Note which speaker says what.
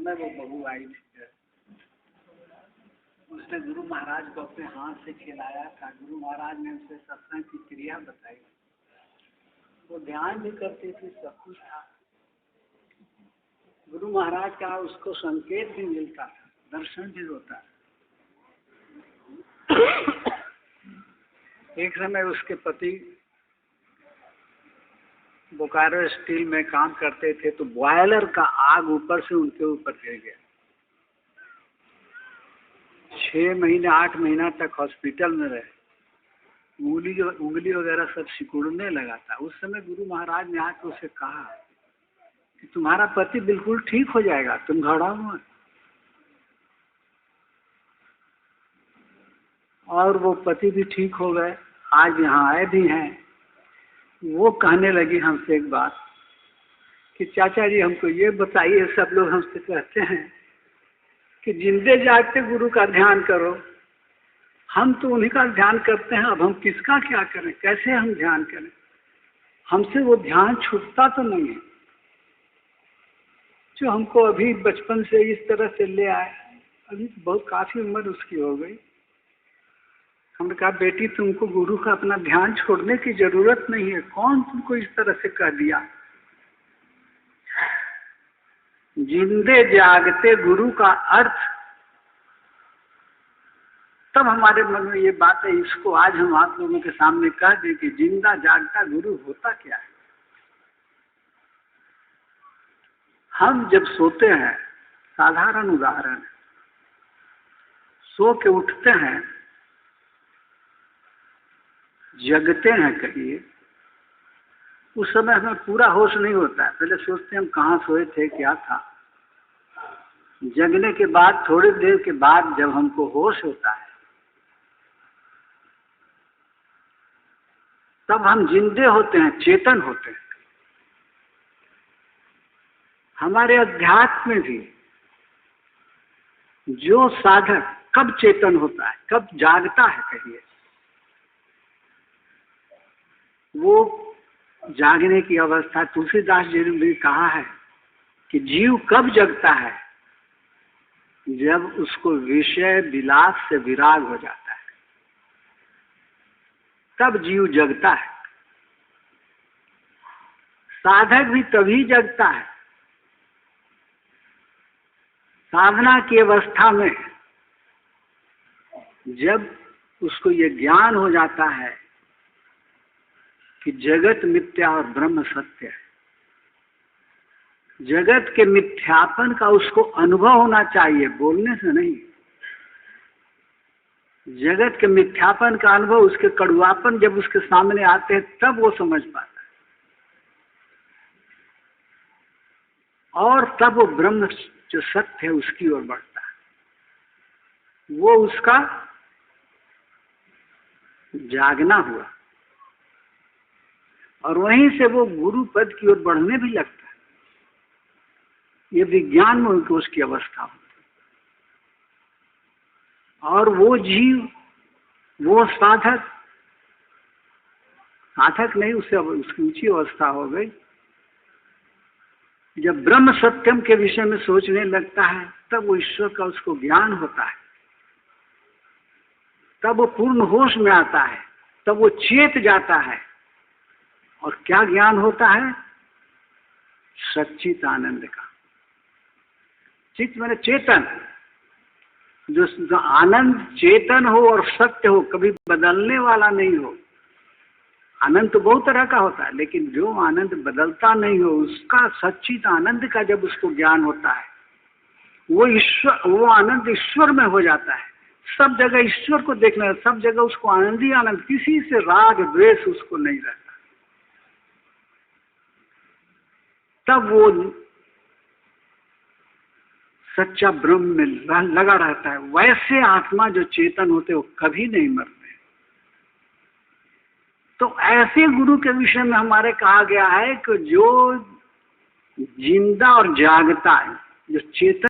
Speaker 1: समय वो बहू आई थी, उसने गुरु महाराज को अपने हाथ से खिलाया था। गुरु महाराज ने उसे सत्संग की क्रिया बताई। वो ध्यान भी करती थी, सब कुछ था। गुरु महाराज का उसको संकेत भी मिलता था, दर्शन भी होता। एक समय उसके पति बोकारो स्टील में काम करते थे, तो बॉयलर का आग ऊपर से उनके ऊपर गिर गया। 6 महीने 8 महीना तक हॉस्पिटल में रहे। उंगली वगैरह सब सिकुड़ने लगा था। उस समय गुरु महाराज ने आकर उसे कहा कि तुम्हारा पति बिल्कुल ठीक हो जाएगा, तुम घबराओ मत। और वो पति भी ठीक हो गए, आज यहाँ आए भी हैं। वो कहने लगी हमसे एक बात कि चाचा जी हमको ये बताइए, सब लोग हमसे कहते हैं कि जिंदे जागते गुरु का ध्यान करो, हम तो उन्हीं का ध्यान करते हैं, अब हम किसका क्या करें, कैसे हम ध्यान करें? हमसे वो ध्यान छूटता तो नहीं है जो हमको अभी बचपन से इस तरह से ले आए। अभी तो बहुत काफी उम्र उसकी हो गई। हमने कहा बेटी तुमको गुरु का अपना ध्यान छोड़ने की जरूरत नहीं है, कौन तुमको इस तरह से कह दिया? जिंदे जागते गुरु का अर्थ, तब हमारे मन में ये बात है, इसको आज हम आप लोगों के सामने कह दें कि जिंदा जागता गुरु होता क्या है। हम जब सोते हैं, साधारण उदाहरण, सो के उठते हैं, जगते हैं कहिए, उस समय हमें पूरा होश नहीं होता है। पहले सोचते हैं हम कहाँ सोए थे, क्या था। जगने के बाद थोड़ी देर के बाद जब हमको होश होता है, तब हम जिंदे होते हैं, चेतन होते हैं। हमारे अध्यात्म में भी जो साधक कब चेतन होता है, कब जागता है कहिए, वो जागने की अवस्था, तुलसीदास जी ने भी कहा है कि जीव कब जगता है, जब उसको विषय विलास से विराग हो जाता है, तब जीव जगता है। साधक भी तभी जगता है साधना की अवस्था में, जब उसको ये ज्ञान हो जाता है कि जगत मिथ्या और ब्रह्म सत्य है। जगत के मिथ्यापन का उसको अनुभव होना चाहिए, बोलने से नहीं। जगत के मिथ्यापन का अनुभव, उसके कड़ुआपन जब उसके सामने आते हैं, तब वो समझ पाता है। और तब वो ब्रह्म जो सत्य है उसकी ओर बढ़ता है। वो उसका जागना हुआ, और वहीं से वो गुरु पद की ओर बढ़ने भी लगता है। ये विज्ञान में उसकी अवस्था होती है। और वो जीव, वो साधक नहीं, उससे उसकी ऊंची अवस्था हो गई। जब ब्रह्म सत्यम के विषय में सोचने लगता है, तब वो ईश्वर का उसको ज्ञान होता है, तब वो पूर्ण होश में आता है, तब वो चेत जाता है। और क्या ज्ञान होता है? सच्चित आनंद का। चित्त माने चेतन, जो आनंद चेतन हो और सत्य हो, कभी बदलने वाला नहीं हो। आनंद तो बहुत तरह का होता है, लेकिन जो आनंद बदलता नहीं हो, उसका सच्चित आनंद का जब उसको ज्ञान होता है, वो ईश्वर, वो आनंद ईश्वर में हो जाता है। सब जगह ईश्वर को देखना, सब जगह उसको आनंद ही आनंद, किसी से राग द्वेष उसको नहीं रहता। तब वो सच्चा ब्रह्म में लगा रहता है। वैसे आत्मा जो चेतन होते वो कभी नहीं मरते। तो ऐसे गुरु के विषय में हमारे कहा गया है कि जो जिंदा और जागता है, जो चेतन